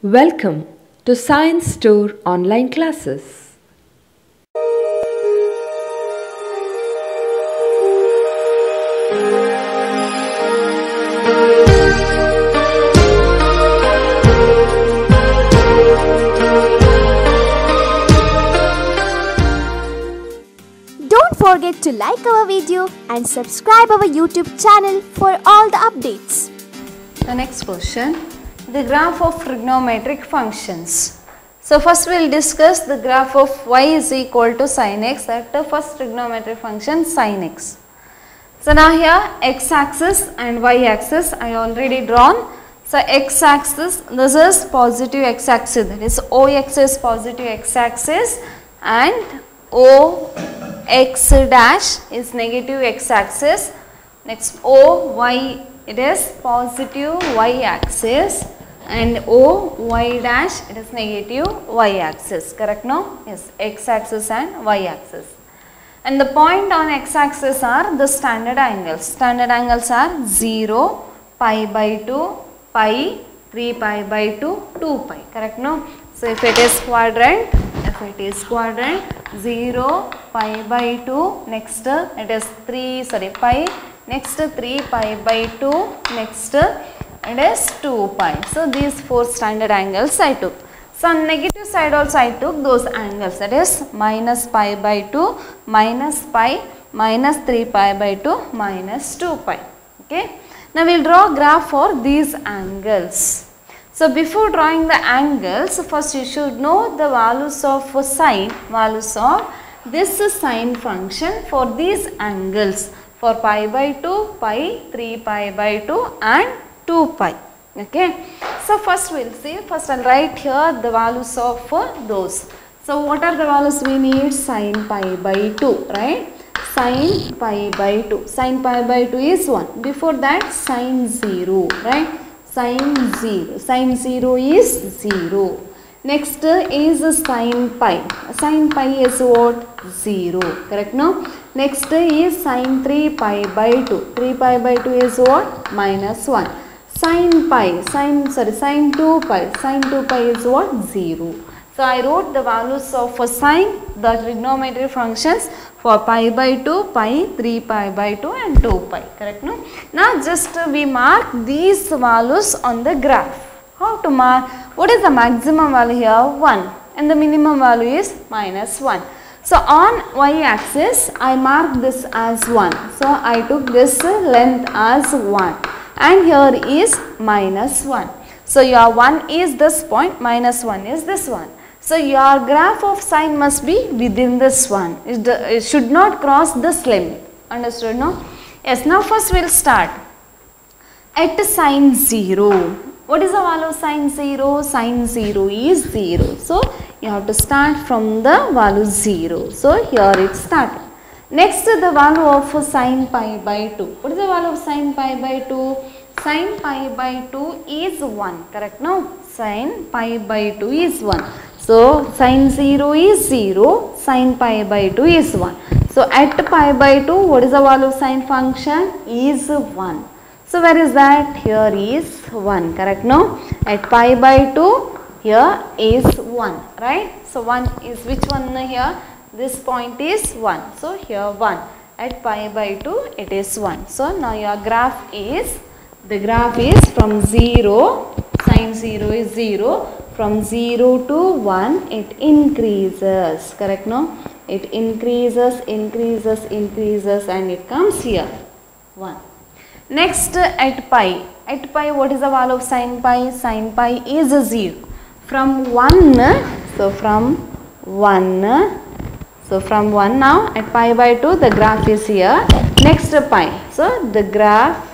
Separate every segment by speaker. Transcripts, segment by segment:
Speaker 1: Welcome to Science Store online classes.
Speaker 2: Don't forget to like our video and subscribe our YouTube channel for all the updates.
Speaker 3: The next question, the graph of trigonometric functions. So first we will discuss the graph of y is equal to sin x, that the first trigonometric function sin x. So now here x axis and y axis I already drawn. So x axis, this is positive x axis, that is OX is positive x axis and OX dash is negative x axis. Next OY, it is positive y axis and OY dash, it is negative y axis, correct no? Yes, x axis and y axis. And the point on x axis are the standard angles. Standard angles are 0, pi by 2, pi, 3 pi by 2, 2 pi, correct no? So if it is quadrant, 0, pi by 2, next it is pi, next 3 pi by 2, next it is 2 pi. So these four standard angles I took. So on negative side also I took those angles, that is minus pi by 2, minus pi, minus 3 pi by 2, minus 2 pi. Okay. Now we will draw a graph for these angles. So before drawing the angles, first you should know the values of sine, values of this sine function for these angles, for pi by 2, pi, 3 pi by 2 and 2 pi. Okay. So first we will see, first I will write here the values of those. So what are the values we need? Sin pi by 2, right? Sin pi by 2. Sin pi by 2 is 1. Before that sin 0, right? Sin 0. Sin 0 is 0. Next is sin pi. Sin pi is what? 0. Correct no? Next is sin 3 pi by 2. 3 pi by 2 is what? Minus 1. Sin pi. Sin 2 pi. Sin 2 pi is what? 0. So I wrote the values of sine, the trigonometric functions for pi by 2, pi, 3 pi by 2 and 2 pi. Correct no? Now just we mark these values on the graph. How to mark? What is the maximum value here? 1 and the minimum value is minus 1. So on y axis I mark this as 1. So I took this length as 1 and here is minus 1. So your 1 is this point, minus 1 is this one. So your graph of sine must be within this one. It should not cross this limit. Understood no? Yes, now first we will start at sin 0. What is the value of sin 0? Sin 0 is 0. So you have to start from the value 0. So here it started. Next the value of sin pi by 2. What is the value of sin pi by 2? Sin pi by 2 is 1. Correct no? Sin pi by 2 is 1. So sin 0 is 0. Sin pi by 2 is 1. So at pi by 2, what is the value of sine function? Is 1. So where is that? Here is 1. Correct no? At pi by 2, here is 1. Right? So 1 is which one here? This point is 1. So here 1. At pi by 2, it is 1. So now your graph is, the graph is from 0, sin 0 is 0, from 0 to 1 it increases, correct no? It increases and it comes here 1. Next at pi what is the value of sin pi? Sin pi is 0. From 1, so from 1 now at pi by 2 the graph is here. Next pi, so the graph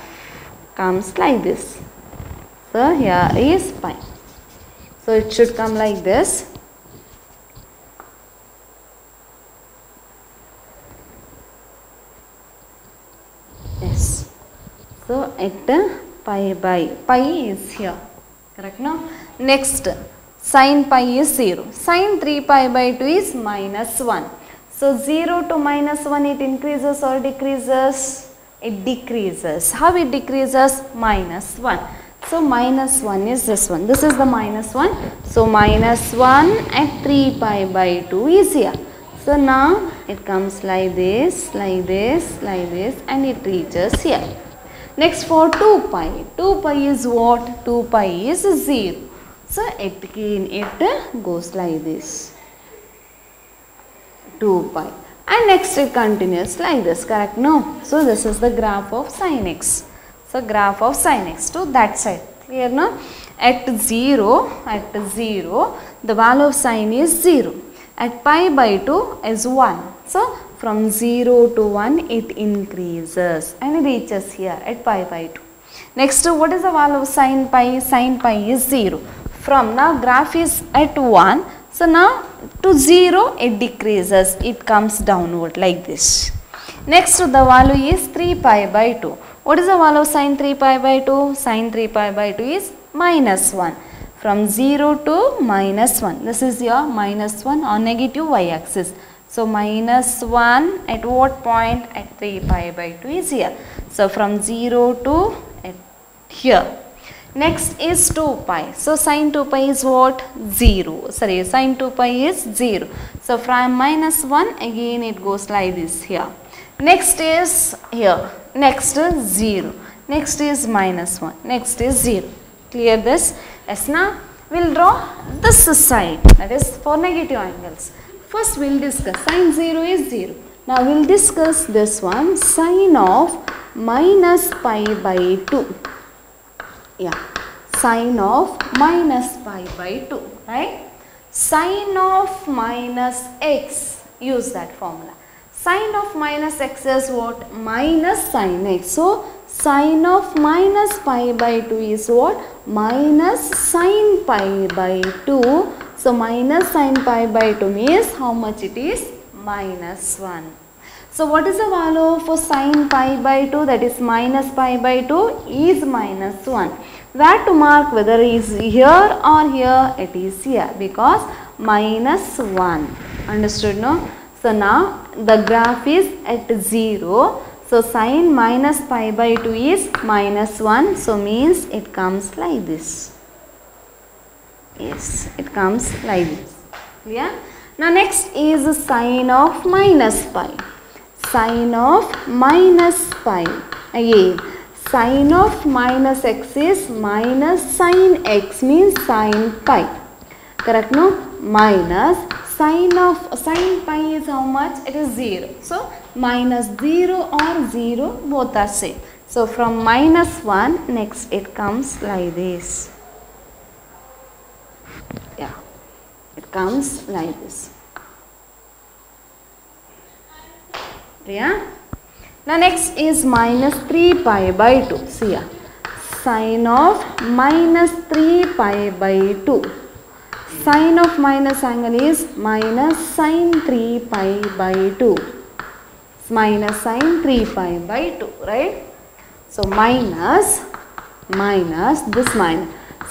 Speaker 3: comes like this. So here is pi. So it should come like this. Yes. So at pi is here. Correct no? Next sin pi is 0. Sin 3 pi by 2 is minus 1. So 0 to minus 1 it increases or decreases? It decreases. How it decreases? Minus 1. So minus 1 is this one. This is the minus 1. So minus 1 at 3 pi by 2 is here. So now it comes like this, like this, like this, and it reaches here. Next for 2 pi. 2 pi is what? 2 pi is 0. So it goes like this. 2 pi. And next it continues like this, correct? No. So this is the graph of sin x. So graph of sin x to that side. Clear no? At 0, the value of sin is 0. At pi by 2 is 1. So from 0 to 1 it increases and it reaches here at pi by 2. Next, what is the value of sin pi? Sin pi is 0. From now graph is at 1. So now to 0 it decreases. It comes downward like this. Next the value is 3 pi by 2. What is the value of sin 3 pi by 2? Sin 3 pi by 2 is minus 1. From 0 to minus 1. This is your minus 1 on negative y-axis. So minus 1 at what point? At 3 pi by 2 is here. So from 0 to here. Next is 2 pi. So sin 2 pi is what? 0. Sorry, sin 2 pi is 0. So from minus 1 again it goes like this here. Next is here. Next is 0. Next is minus 1. Next is 0. Clear this? Yes, now we will draw this side, that is for negative angles. First we will discuss sin 0 is 0. Now we will discuss this one, sin of minus pi by 2. Yeah, sin of minus pi by 2, right? Sin of minus x, use that formula. Sin of minus x is what? Minus sin x. So sin of minus pi by 2 is what? Minus sin pi by 2. So minus sin pi by 2 means how much it is? Minus 1. So what is the value for sin pi by 2? That is minus pi by 2 is minus 1. Where to mark whether it is here or here? It is here because minus 1. Understood no? So now the graph is at 0. So sin minus pi by 2 is minus 1. So means it comes like this. Yes, it comes like this. Yeah. Now next is sin of minus pi. Sin of minus pi. Again, sin of minus x is minus sin x means sin pi. Correct no? Minus sin pi is how much? It is 0. So minus 0 or 0 both are same. So from minus 1 next it comes like this. Yeah, it comes like this. Yeah. Now next is minus 3 pi by 2. See here. Sin of minus 3 pi by 2. Sin of minus angle is minus sin 3 pi by 2. Minus sin 3 pi by 2, right? So minus this minus.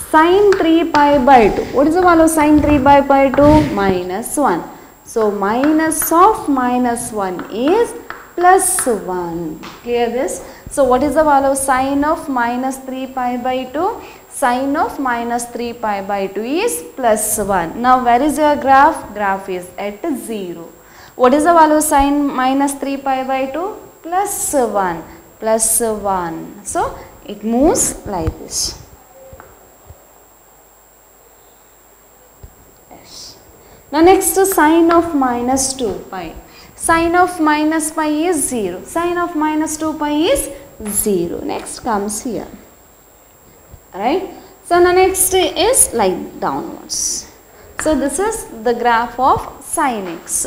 Speaker 3: Sin 3 pi by 2. What is the value of sin 3 pi by 2? Minus 1. So minus of minus 1 is plus 1. Clear this? So what is the value of sin of minus 3 pi by 2? Sin of minus 3 pi by 2 is plus 1. Now where is your graph? Graph is at 0. What is the value of sin minus 3 pi by 2? Plus 1. Plus 1. So it moves like this. Yes. Now next is sin of minus 2 pi. Sin of minus pi is 0. Sin of minus 2 pi is 0. Next comes here. Alright. So the next is like downwards. So this is the graph of sin x.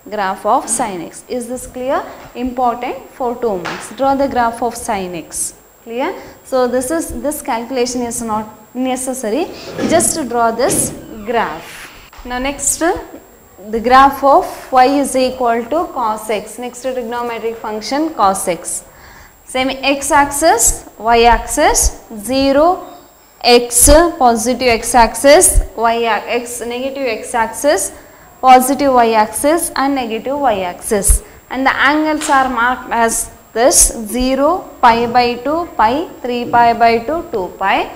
Speaker 3: Graph of sin x. Is this clear? Important for 2 marks. Draw the graph of sin x. Clear? So this calculation is not necessary. Just to draw this graph. Now next, the graph of y is equal to cos x. Next trigonometric function cos x. Same x axis, y axis, 0, x positive x axis, y x negative x axis, positive y axis and negative y axis. And the angles are marked as this 0, pi by 2, pi, 3 pi by 2, 2 pi.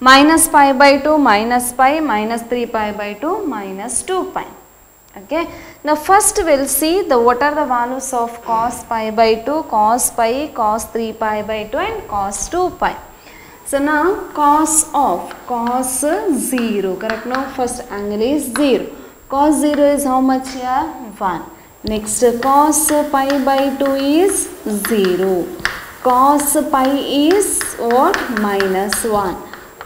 Speaker 3: minus pi by 2, minus pi, minus 3 pi by 2, minus 2 pi. Okay. Now first we will see what are the values of cos pi by 2, cos pi, cos 3 pi by 2 and cos 2 pi. So now cos 0, correct? Now first angle is 0. Cos 0 is how much here? 1. Next cos pi by 2 is 0. Cos pi is what? Minus 1.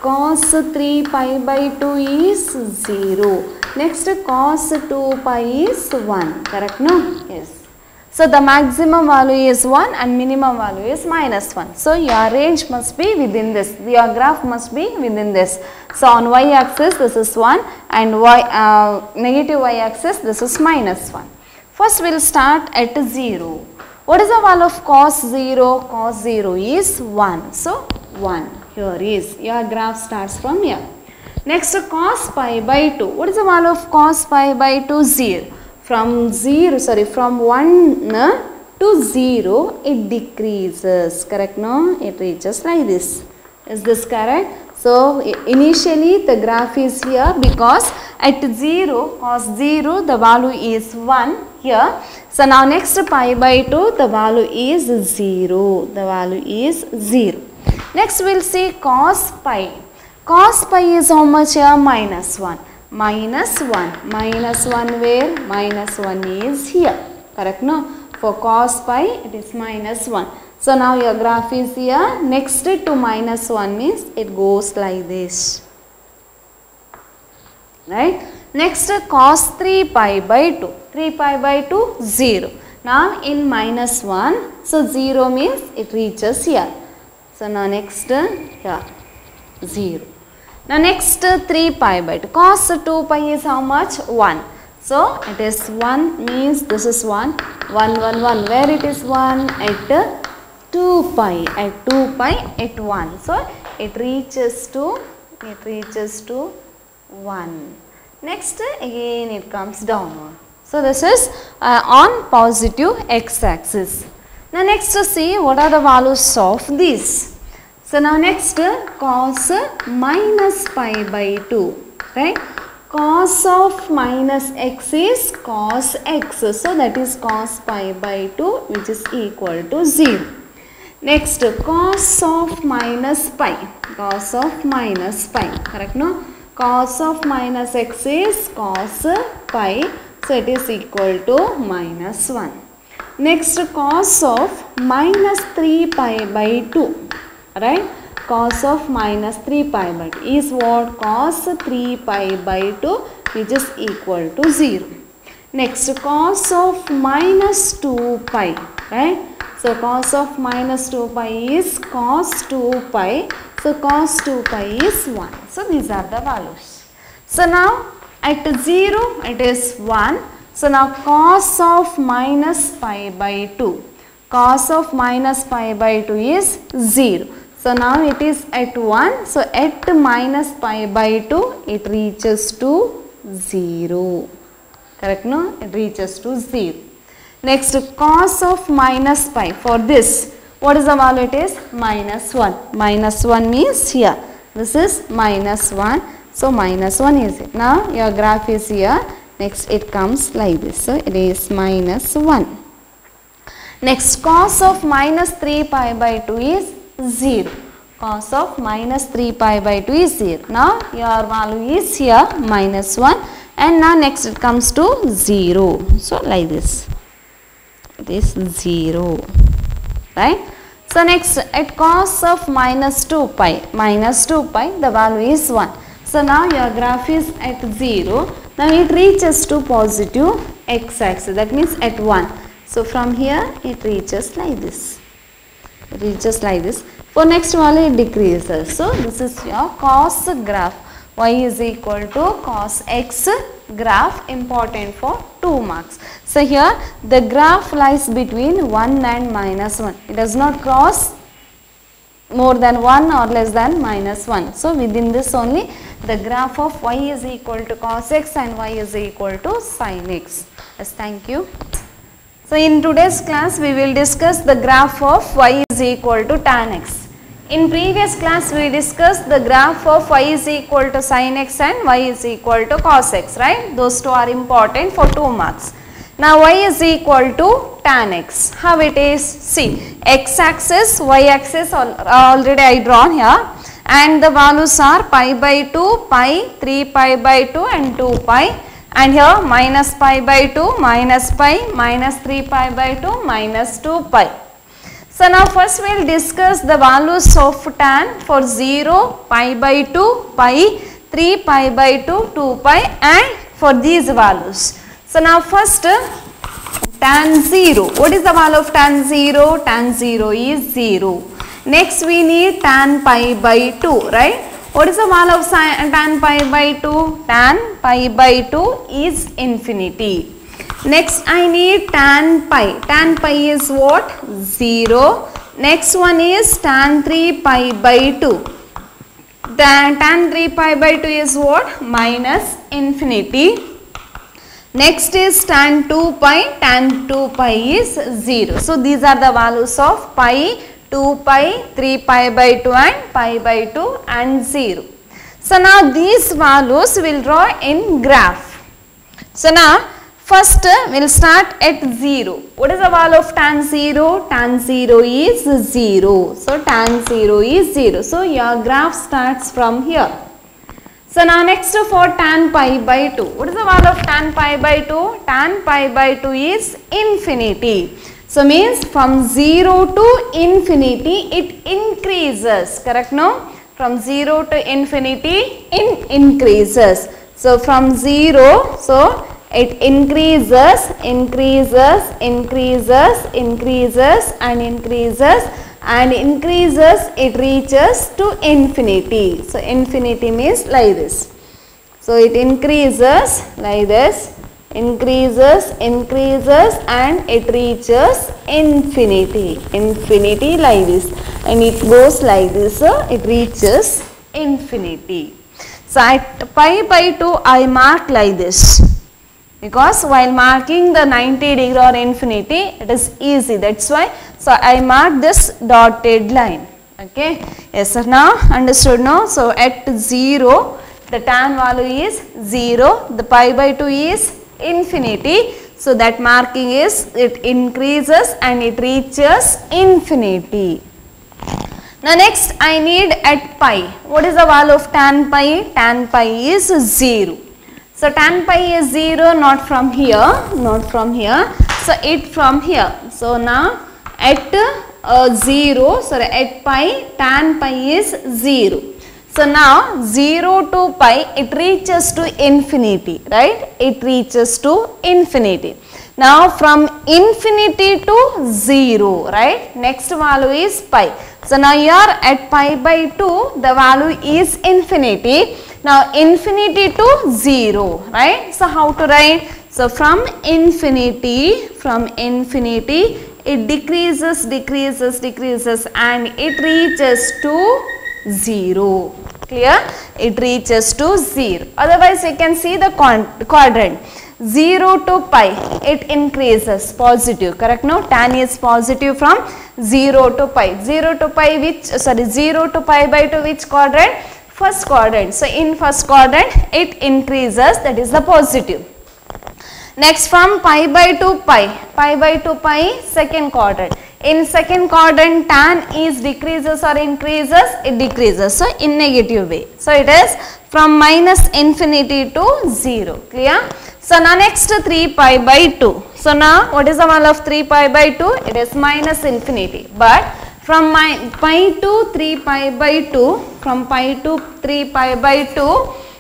Speaker 3: Cos 3 pi by 2 is 0. Next cos 2 pi is 1. Correct? No? Yes. So the maximum value is 1 and minimum value is minus 1. So your range must be within this. Your graph must be within this. So on y axis this is 1 and negative y axis this is minus 1. First we will start at 0. What is the value of cos 0? Cos 0 is 1. So 1. Here is your graph starts from here. Next cos pi by 2. What is the value of cos pi by 2? 0. From 1 to 0 it decreases, correct? No, it reaches like this. Is this correct? So initially the graph is here because at 0, cos 0 the value is 1 here. So now next pi by 2 the value is 0. The value is 0. Next we will see cos pi. Cos pi is how much here? Minus 1. Minus 1. Minus 1 where? Minus 1 is here. Correct? No? For cos pi it is minus 1. So now your graph is here. Next to minus 1 means it goes like this. Right? Next cos 3 pi by 2. 3 pi by 2 0. Now in minus 1. So 0 means it reaches here. So now next here 0. Now next 3 pi by 2. Cos 2 pi is how much? 1. So it is 1 means this is 1. 1, 1, 1. Where it is 1? At 2 pi. At 2 pi at 1. So it reaches to 1. Next again it comes downward. So this is on positive x axis. Now next see what are the values of this. So now next cos minus pi by 2, right? Cos of minus x is cos x. So that is cos pi by 2 which is equal to 0. Next cos of minus pi. Cos of minus pi. Correct? No? Cos of minus x is cos pi. So it is equal to minus 1. Next cos of minus 3 pi by 2. Right? Cos of minus 3 pi by 2 is what? Cos 3 pi by 2 which is equal to 0. Next cos of minus 2 pi. Right? So cos of minus 2 pi is cos 2 pi. So cos 2 pi is 1. So these are the values. So now at 0 it is 1. So now cos of minus pi by 2. Cos of minus pi by 2 is 0. So now it is at 1. So at minus pi by 2 it reaches to 0. Correct? No? It reaches to 0. Next cos of minus pi. For this what is the value? It is minus 1. Minus 1 means here. This is minus 1. So minus 1 is it. Now your graph is here. Next it comes like this. So it is minus 1. Next cos of minus 3 pi by 2 is 0. Cos of minus 3 pi by 2 is 0. Now your value is here minus 1 and now next it comes to 0. So like this. It is 0. Right? So next at cos of minus 2 pi. Minus 2 pi the value is 1. So now your graph is at 0. Now it reaches to positive x axis. That means at 1. So from here it reaches like this. It reaches like this. For next value it decreases. So this is your cos graph. Y is equal to cos x graph, important for 2 marks. So here the graph lies between 1 and minus 1. It does not cross more than 1 or less than minus 1. So within this only the graph of y is equal to cos x and y is equal to sin x. Yes, thank you. So in today's class we will discuss the graph of y is equal to tan x. In previous class we discussed the graph of y is equal to sin x and y is equal to cos x, right? Those two are important for 2 marks. Now y is equal to tan x. How it is? See, x axis, y axis already I drawn here, and the values are pi by 2, pi, 3 pi by 2 and 2 pi, and here minus pi by 2, minus pi, minus 3 pi by 2, minus 2 pi. So now first we will discuss the values of tan for 0, pi by 2, pi, 3 pi by 2, 2 pi, and for these values. So now first tan 0. What is the value of tan 0? Tan 0 is 0. Next we need tan pi by 2, right? What is the value of tan pi by 2? Tan pi by 2 is infinity. Next I need tan pi. Tan pi is what? 0. Next one is tan 3 pi by 2. Tan 3 pi by 2 is what? Minus infinity. Next is tan 2 pi. Tan 2 pi is 0. So these are the values of pi, 2 pi, 3 pi by 2 and pi by 2 and 0. So now these values will draw in graph. So now first we will start at 0. What is the value of tan 0? Tan 0 is 0. So tan 0 is 0. So your graph starts from here. So now next for tan pi by 2. What is the value of tan pi by 2? Tan pi by 2 is infinity. So means from 0 to infinity it increases. Correct, no? From 0 to infinity it increases. So from 0, so it increases, increases, increases, increases and increases and increases, it reaches to infinity. So infinity means like this. So it increases like this, increases, increases and it reaches infinity. Infinity like this, and it goes like this, so it reaches infinity. So at pi by 2 I mark like this, because while marking the 90 degree or infinity it is easy, that's why. So I mark this dotted line. Okay, yes sir, now understood, no? So at 0 the tan value is 0, the pi by 2 is infinity, so that marking is it increases and it reaches infinity. Now next I need at pi. What is the value of tan pi? Tan pi is 0. So tan pi is 0, not from here, not from here. So it from here. So now at 0, sorry, at pi, tan pi is 0. So now 0 to pi it reaches to infinity, right? It reaches to infinity. Now from infinity to 0, right? Next value is pi. So now here at pi by 2 the value is infinity. Now infinity to 0, right? So how to write? So from infinity it decreases, decreases, decreases and it reaches to 0. Clear? It reaches to 0. Otherwise you can see the quadrant. 0 to pi it increases, positive, correct, no? Tan is positive from 0 to pi. 0 to pi which, sorry, 0 to pi by 2 which quadrant? First quadrant. So in first quadrant it increases, that is the positive. Next from pi by 2 pi, second quadrant. In second quadrant tan is decreases or increases? It decreases, so in negative way. So it is from minus infinity to 0, clear? So now next 3 pi by 2. So now what is the value of 3 pi by 2? It is minus infinity. But from pi to 3 pi by 2, from pi to 3 pi by 2,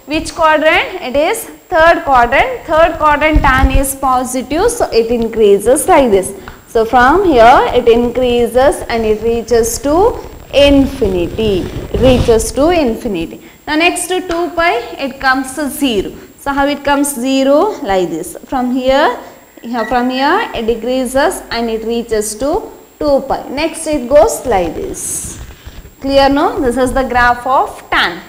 Speaker 3: which quadrant? It is third quadrant. Third quadrant tan is positive, so it increases like this. So from here it increases and it reaches to infinity. It reaches to infinity. Now next to 2 pi it comes to 0. So how it comes 0? Like this. From here it decreases and it reaches to 2 pi. Next it goes like this. Clear, no? This is the graph of tan.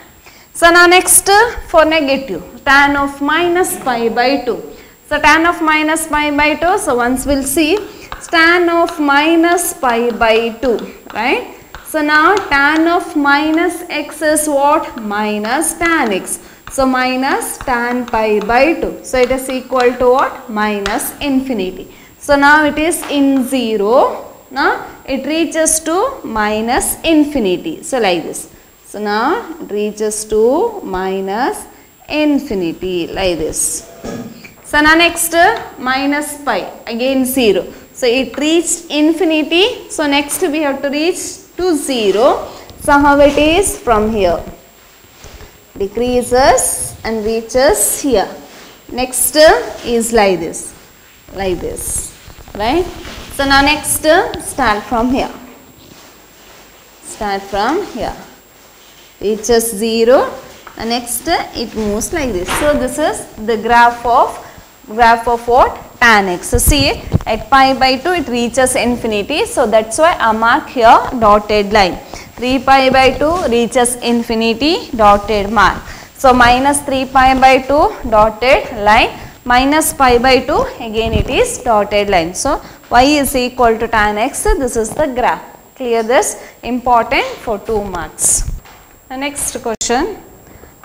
Speaker 3: So now next for negative, tan of minus pi by 2. So tan of minus pi by 2, so once we'll see tan of minus pi by 2, right? So now tan of minus x is what? Minus tan x. So minus tan pi by 2. So it is equal to what? Minus infinity. So now it is in 0. Now it reaches to minus infinity. So like this. So now it reaches to minus infinity like this. So now next minus pi, again 0. So it reached infinity. So next we have to reach to 0. So how it is? From here. Decreases and reaches here. Next is like this. Like this. Right? So now next start from here. Start from here. Reaches 0. And next it moves like this. So this is the graph of what? Tan x. So see, at pi by 2 it reaches infinity. So that's why I mark here dotted line. 3 pi by 2 reaches infinity, dotted mark. So minus 3 pi by 2 dotted line, minus pi by 2 again it is dotted line. So y is equal to tan x. This is the graph. Clear this? Important for 2 marks. The next question.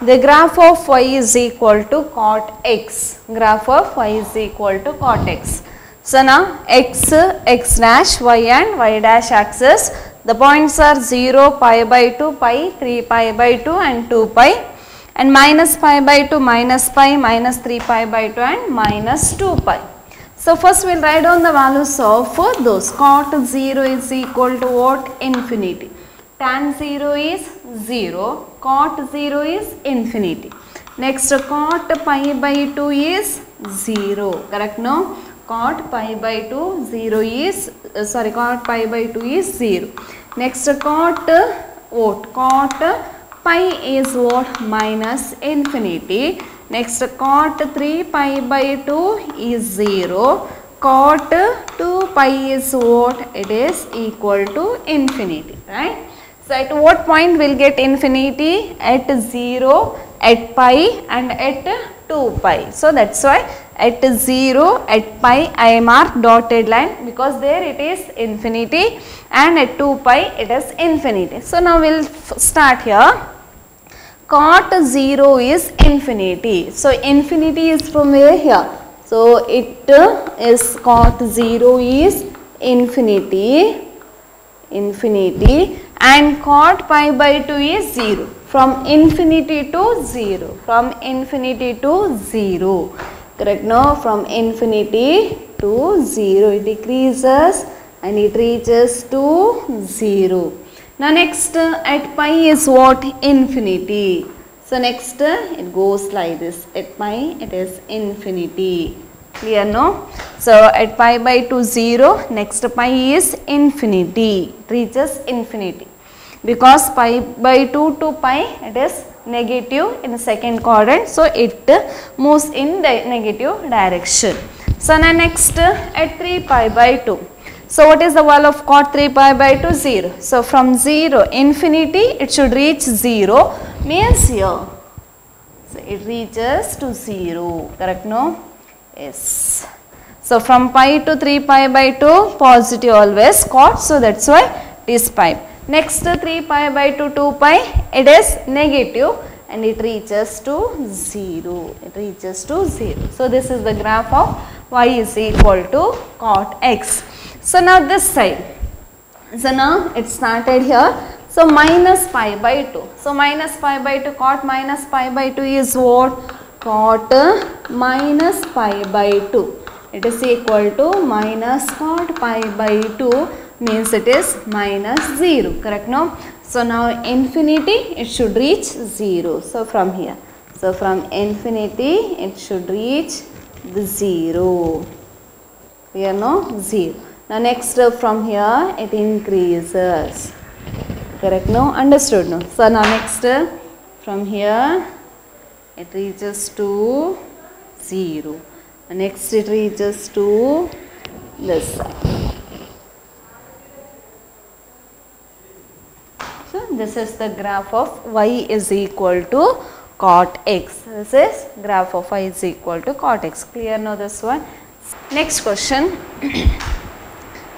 Speaker 3: The graph of y is equal to cot x. Graph of y is equal to cot x. So now x, x dash, y and y dash axis. The points are 0, pi by 2, pi, 3 pi by 2 and 2 pi. And minus pi by 2, minus pi, minus 3 pi by 2 and minus 2 pi. So first we will write down the values of those. Cot 0 is equal to what? Infinity. Tan 0 is 0. Cot 0 is infinity. Next cot pi by 2 is 0. Correct? No? Cot pi by 2 0 is cot pi by 2 is 0. Next cot what? Cot pi is what? Minus infinity. Next cot 3 pi by 2 is 0. Cot 2 pi is what? It is equal to infinity. Right? So at what point we will get infinity? At 0, at pi and at 2 pi. So that's why at 0, at pi I mark dotted line because there it is infinity and at 2 pi it is infinity. So now we will start here. Cot 0 is infinity. So infinity is from where? Here. So it is cot 0 is infinity. And cot pi by 2 is 0. From infinity to 0. From infinity to 0. Correct? No? From infinity to 0. It decreases and it reaches to 0. Now next at pi is what? Infinity. So next it goes like this. At pi it is infinity. Clear? No? So at pi by 2 0. Next pi is infinity. It reaches infinity. Because pi by 2 to pi it is negative in the second quadrant. So it moves in the negative direction. So now next at 3 pi by 2. So what is the value of cot 3 pi by 2? 0. So from 0 infinity it should reach 0 means here. So it reaches to 0. Correct? No? Yes. So from pi to 3 pi by 2 positive always cot. So that's why it is pi. Next 3 pi by 2 2 pi it is negative and it reaches to 0. It reaches to 0. So this is the graph of y is equal to cot x. So now this side. So now it started here. So minus pi by 2. So minus pi by 2 cot minus pi by 2 is what? Cot minus pi by 2. It is equal to minus cot pi by 2 means it is minus 0. Correct? No? So now infinity it should reach 0. So from here. So from infinity it should reach the 0. Here no? 0. Now next from here it increases. Correct? No? Understood? No? So now next from here it reaches to 0. Next it reaches to this side. So this is the graph of y is equal to cot x. This is graph of y is equal to cot x. Clear now this one? Next question.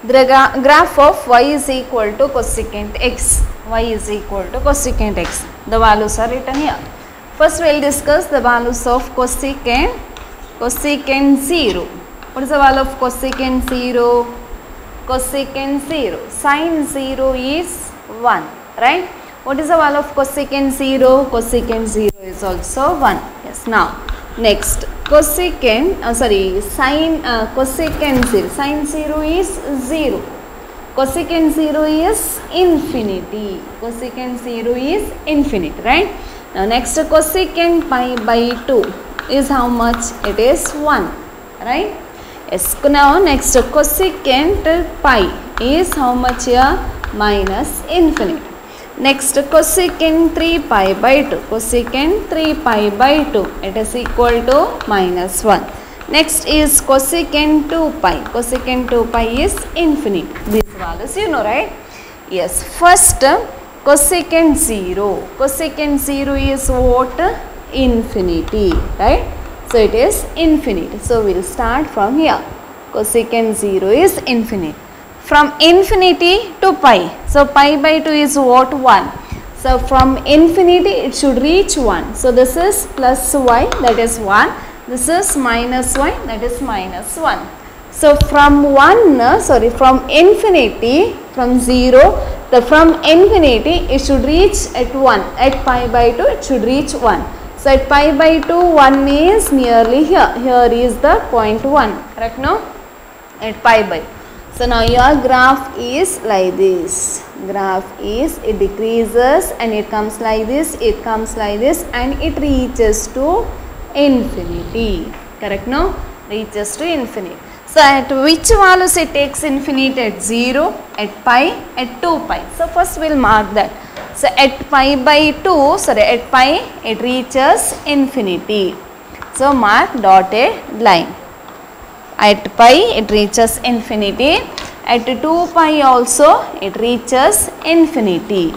Speaker 3: The graph of y is equal to cosecant x. Y is equal to cosecant x. The values are written here. First we will discuss the values of cosecant 0. What is the value of cosecant 0? Cosecant 0. Sin 0 is 1, right? What is the value of cosecant 0? Cosecant 0 is also 1. Yes. Now, next cosecant, cosecant 0. Sin 0 is 0. Cosecant 0 is infinity. Cosecant 0 is infinity, right? Now, next cosecant pi by 2 is how much? It is 1, right? Yes. Now, next cosecant pi is how much here? Minus infinity. Next cosecant 3 pi by 2. Cosecant 3 pi by 2. It is equal to minus 1. Next is cosecant 2 pi. Cosecant 2 pi is infinite. These values you know, right? Yes. First cosecant 0. Cosecant 0 is what? Infinity, right? So it is infinite. So we will start from here. Cosecant 0 is infinite. From infinity to pi. So pi by 2 is what? 1. So from infinity it should reach 1. So this is plus y, that is 1. This is minus y, that is minus 1. So from from infinity, from 0, from infinity it should reach at 1. At pi by 2 it should reach 1. So at pi by 2, 1 is nearly here. Here is the point 1. Correct, no? At pi by 2. So now your graph is like this. Graph is, it decreases and it comes like this, it comes like this and it reaches to infinity. Correct, no? Reaches to infinity. So at which values it takes infinity? At 0, at pi, at 2 pi. So first we will mark that. So at pi by 2, at pi it reaches infinity. So mark dotted line. At pi it reaches infinity. At 2 pi also it reaches infinity.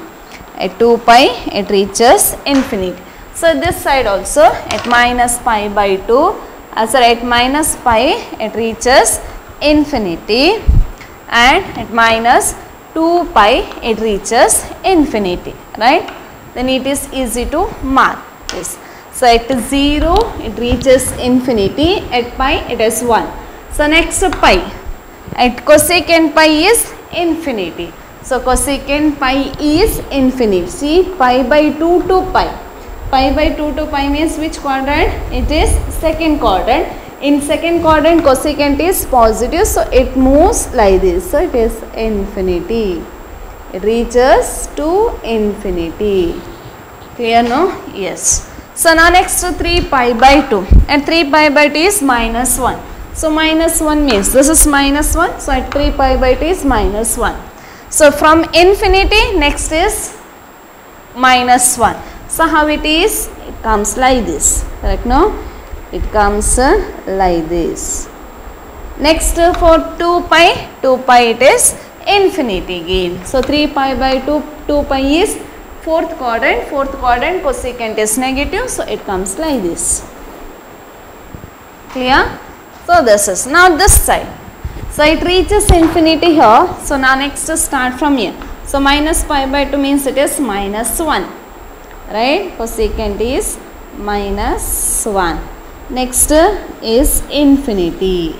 Speaker 3: At 2 pi it reaches infinity. So this side also at minus pi by 2, at minus pi it reaches infinity, and at minus 2 pi it reaches infinity, right? Then it is easy to mark this. So at 0 it reaches infinity, at pi it is 1. So next pi, at cosecant pi is infinity. So cosecant pi is infinity. See, pi by 2 to pi. Pi by 2 to pi means which quadrant? It is second quadrant. In second quadrant cosecant is positive, so it moves like this. So it is infinity. It reaches to infinity. Clear, no? Yes. So now next 3 pi by 2. At 3 pi by 2 is minus 1. So minus 1 means this is minus 1. So at 3 pi by 2 is minus 1. So from infinity next is minus 1. So how it is? It comes like this. Correct, no? It comes like this. Next for 2 pi it is infinity again. So 3 pi by 2 pi is fourth quadrant. Fourth quadrant cosecant is negative. So it comes like this. Clear? So this is now this side. So it reaches infinity here. So now next start from here. So minus pi by 2 means it is minus 1. Right? Cosecant is minus 1. Next is infinity.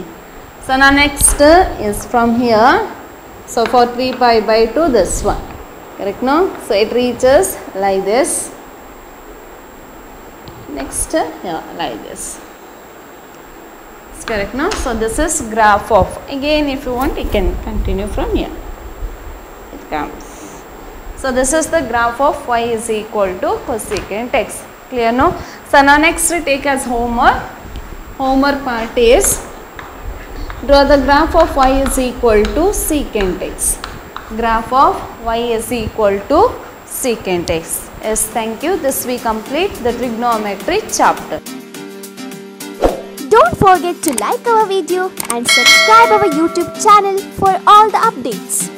Speaker 3: So now next is from here. So for 3 pi by 2 this one. Correct, no? So it reaches like this. Next here like this. It's correct, no? So this is graph of, again if you want you can continue from here. It comes. So this is the graph of y is equal to cosecant x. Clear, no? So now next take as homework. Homework part is draw the graph of y is equal to secant x. Graph of y is equal to secant x. Yes, thank you. This we complete the trigonometry chapter.
Speaker 2: Don't forget to like our video and subscribe our YouTube channel for all the updates.